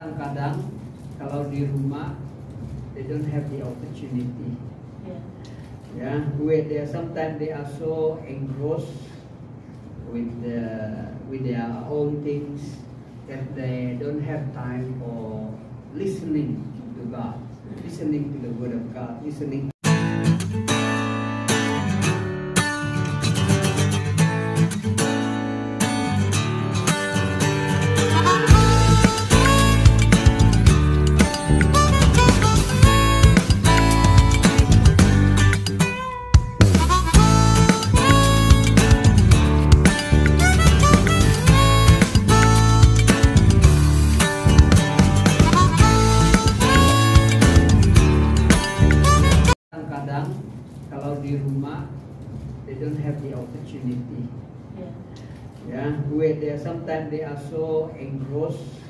Kadang kalau di rumah they don't have the opportunity. Yeah, where they sometimes they are so engrossed with their own things that they don't have time for listening to God, listening to the Word of God, listening. Kadang kalau di rumah they don't have the opportunity. Yeah, where they sometimes they are so engrossed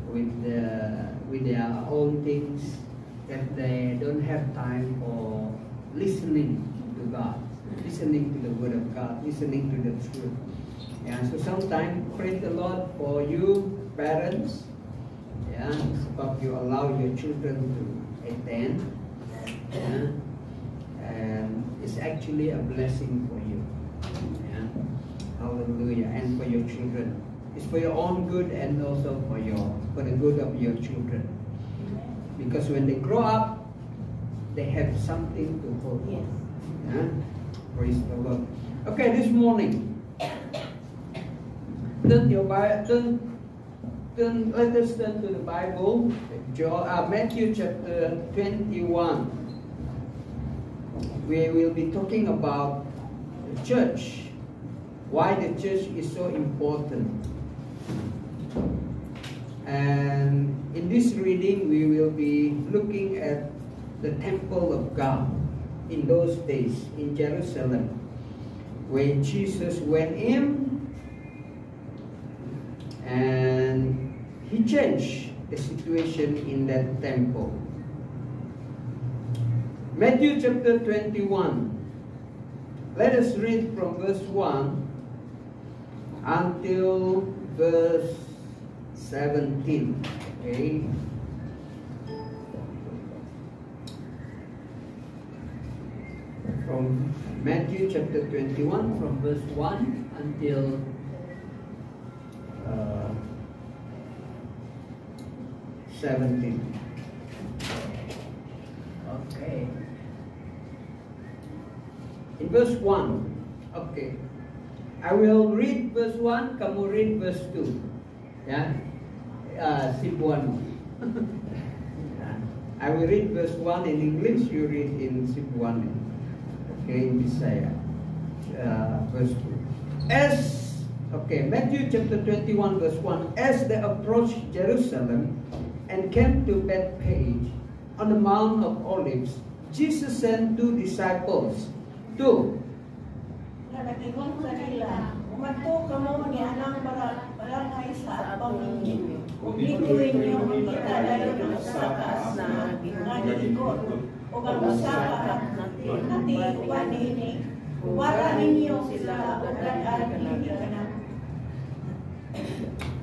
with their own things that they don't have time for listening to God, listening to the Word of God, listening to the truth. Yeah, so sometimes praise the Lord for you parents. Yeah, sebab you allow your children to attend. Yeah. And it's actually a blessing for you. Yeah. Hallelujah. And for your children. It's for your own good and also for the good of your children. Because when they grow up, they have something to hold on. Yeah. Praise the Lord. Okay, this morning, let us turn to the Bible, Matthew chapter 21. We will be talking about the church, why the church is so important. And in this reading, we will be looking at the temple of God in those days in Jerusalem, where Jesus went in and he changed the situation in that temple. Matthew chapter 21. Let us read from verse 1 until verse 17. Okay. From Matthew chapter 21, from verse 1 until 17. Okay. In verse 1, okay. I will read verse 1, kamu read verse 2. Ya, Cebuano. I will read verse 1 in English, you read in Cebuano. Okay, in Bisaya. Verse 2. Matthew chapter 21 verse 1. As they approached Jerusalem and came to Bethphage on the Mount of Olives, Jesus sent two disciples. Two. Nanagingon sa nila, umadto kamo ni anang barangay sa pamilya. Ug dito inyo makita dayon sa kaas na gingon ug ang usa ka nati uban ini. Wala ninyo sila ug an kanang.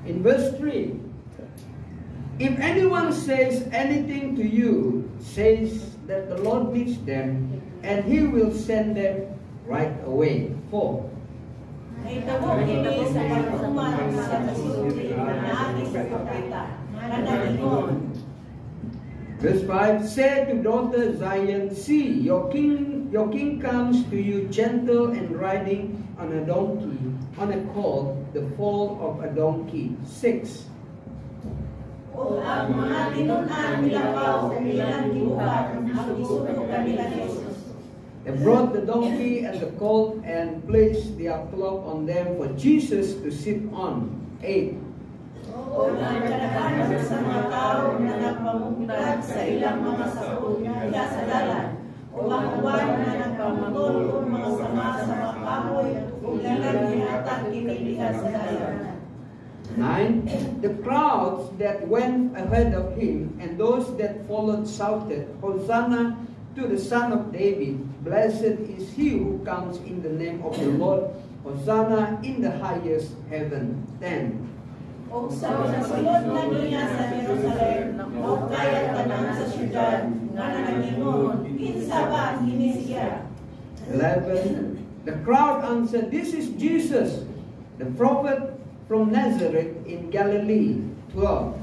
In verse 3, if anyone says anything to you, says that the Lord needs them, and He will send them right away. 4. Verse 5, say to daughter Zion, see, your king comes to you gentle and riding on a donkey, on a colt, the foal of a donkey. 6. They brought the donkey and the colt and placed their cloak on them for Jesus to sit on. 8. Nine, the crowds that went ahead of him and those that followed shouted, Hosanna to the Son of David. Blessed is he who comes in the name of the Lord. Hosanna in the highest heaven. 10. O sa nasulod na niya sa 11. The crowd answered, "This is Jesus, the prophet from Nazareth in Galilee." 12.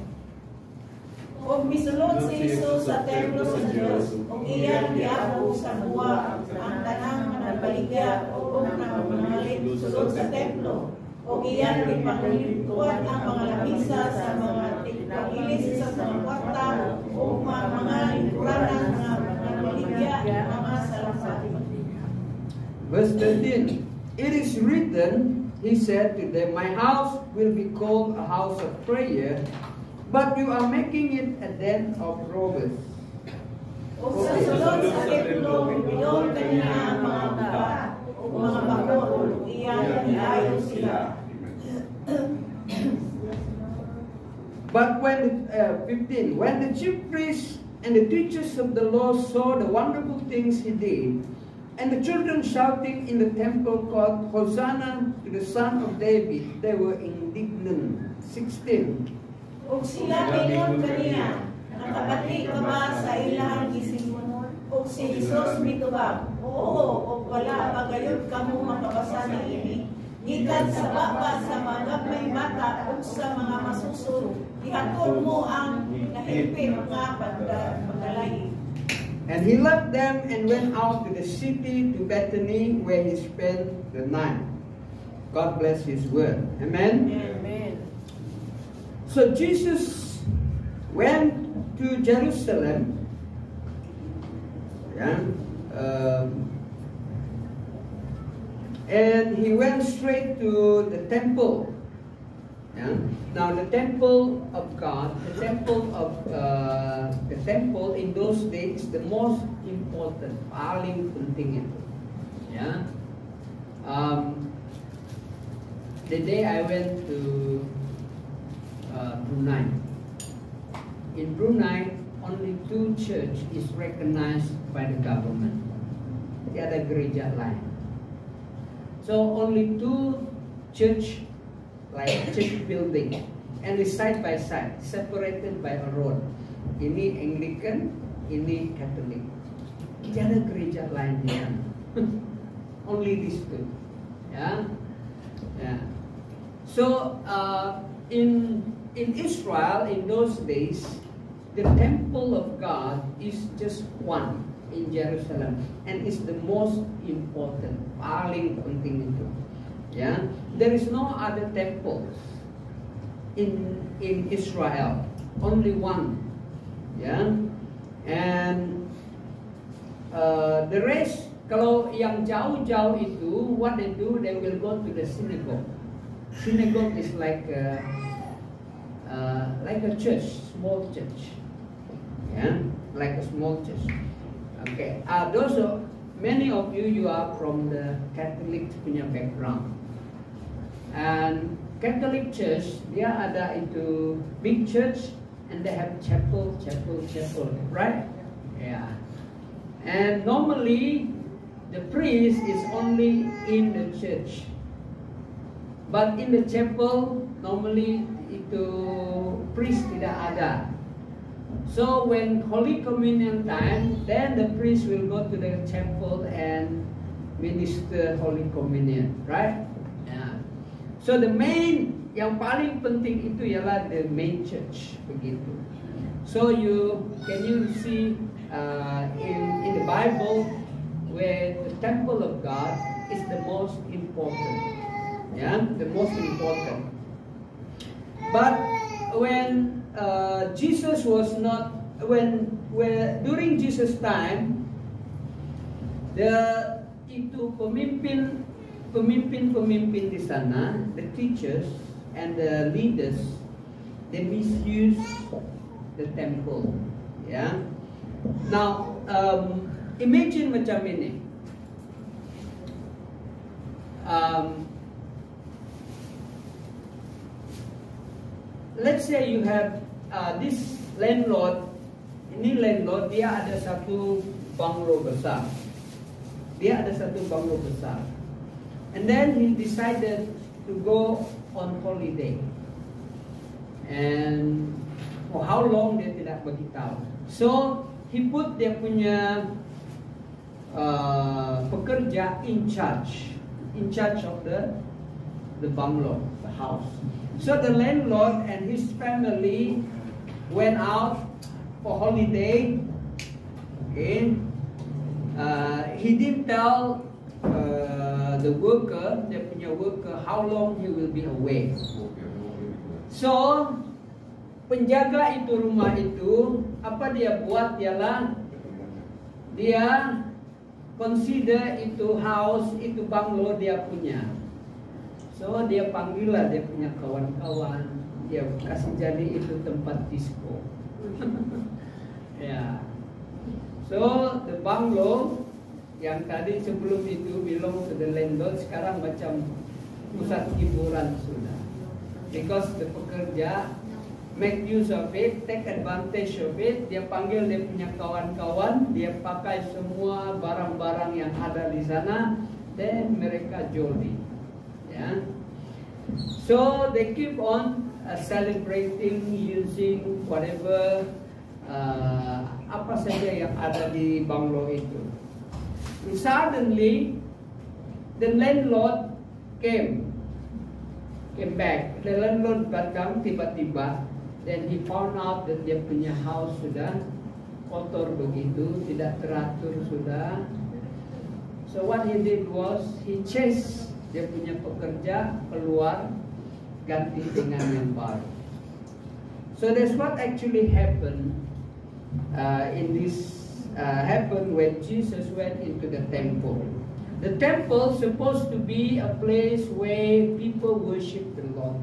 Ug misulod si Jesus sa templo sa Dios, ug iyang giabot sa buwa ang tanang nagbaligya ug nangangalit sulod sa templo. Ug iyang gipanglingkuhan ang mga lamisa sa mga tigpagilis sa mga kwarta ug mga lingkuranan nga nagbaligya mga salamat. Verse 13. It is written, he said to them, "My house will be called a house of prayer, but you are making it a den of robbers." Ug sa sulod sa templo, iyon kaniya ang mga baba ug mga bakol, ug iyang iayo sila. But when 15, when the chief priests and the teachers of the law saw the wonderful things he did, and the children shouting in the temple called, "Hosanna to the Son of David," they were indignant. 16. Ug sila mingon kaniya, nakabati ka ba sa ilang gisingon? Ug si Jesus mitubag, "Oo, ug wala magayod kamo makabasa na ini. Gikan sa baba sa mga gabay bata ug sa mga masusul, ihatod mo ang nahilpit nga pagdalay." And he left them and went out to the city to Bethany, where he spent the night. God bless his word. Amen? Amen. So Jesus went to Jerusalem. Yeah, and he went straight to the temple. Yeah. Now the temple of God, the temple in those days is the most important, paling penting itu. Yeah. The day I went to Brunei. In Brunei, only 2 churches is recognized by the government. Tiada gereja lain. So only 2 church, like church building, and it's side by side, separated by a road. Ini Anglican, ini Catholic. Tiada gereja lain dia. Only these 2. Yeah, yeah. So in Israel in those days, the temple of God is just one in Jerusalem, and it's the most important, paling penting itu. Yeah, there is no other temples in Israel, only one. Yeah, and the rest, kalau yang jauh-jauh itu, what they do, they will go to the synagogue. Synagogue is like a church, small church. Yeah, like a small church. Okay, many of you are from the Catholic punya background. And Catholic Church, dia ada itu big church, and they have chapel, right? Yeah. And normally, the priest is only in the church. But in the chapel, normally itu priest tidak ada. So when Holy Communion time, then the priest will go to the chapel and minister Holy Communion, right? Yeah. So the main, yang paling penting itu ialah the main church, begitu. So can you see in the Bible where the temple of God is the most important, yeah, the most important. But when Jesus was not, during Jesus' time, itu pemimpin di sana, the teachers and the leaders, they misuse the temple. Yeah. Now, imagine macam ini. Let's say you have this landlord. Ini landlord, dia ada satu bungalow besar. And then he decided to go on holiday. And for how long dia tidak beritahu. So he put dia punya pekerja in charge of the bungalow, the house. So the landlord and his family went out for holiday. Okay, he didn't tell the worker, dia punya worker, how long he will be away. So penjaga itu rumah itu, apa dia buat ialah dia consider itu house, itu bungalow dia punya. So dia panggil lah dia punya kawan-kawan, dia kasih jadi itu tempat disco. Ya. So the bungalow yang tadi sebelum itu belong to the landlord, sekarang macam pusat hiburan sudah. Because the pekerja make use of it, take advantage of it. Dia panggil dia punya kawan-kawan, dia pakai semua barang-barang yang ada di sana, dan mereka joli. Yeah. So they keep on celebrating using whatever apa saja yang ada di bungalow itu. And suddenly the landlord came back. The landlord datang tiba-tiba, then he found out that dia punya house sudah kotor begitu, tidak teratur sudah. So what he did was he chased dia punya pekerja keluar, ganti dengan yang baru. So that's what actually happened happened when Jesus went into the temple. The temple supposed to be a place where people worship the Lord.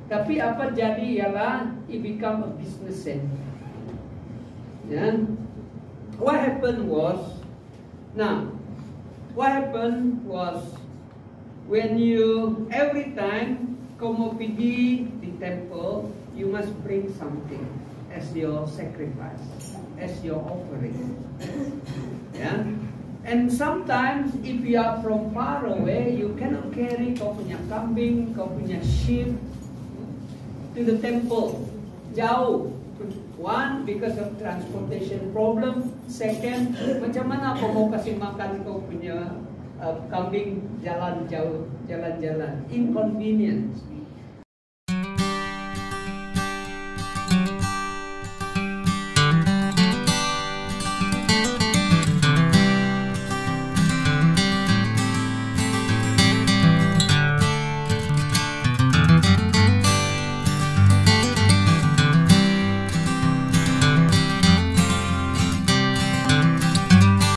Tapi apa jadi ialah it become a business center. Yeah. What happened was when you every time kamu pergi di temple, you must bring something as your sacrifice, as your offering. Yeah. And sometimes if you are from far away, you cannot carry kau punya kambing, kau punya sheep to the temple. Jauh. One, because of transportation problem. Second, macam mana kau mau kasih makan kau punya kambing jalan jauh, jalan-jalan, inconvenience.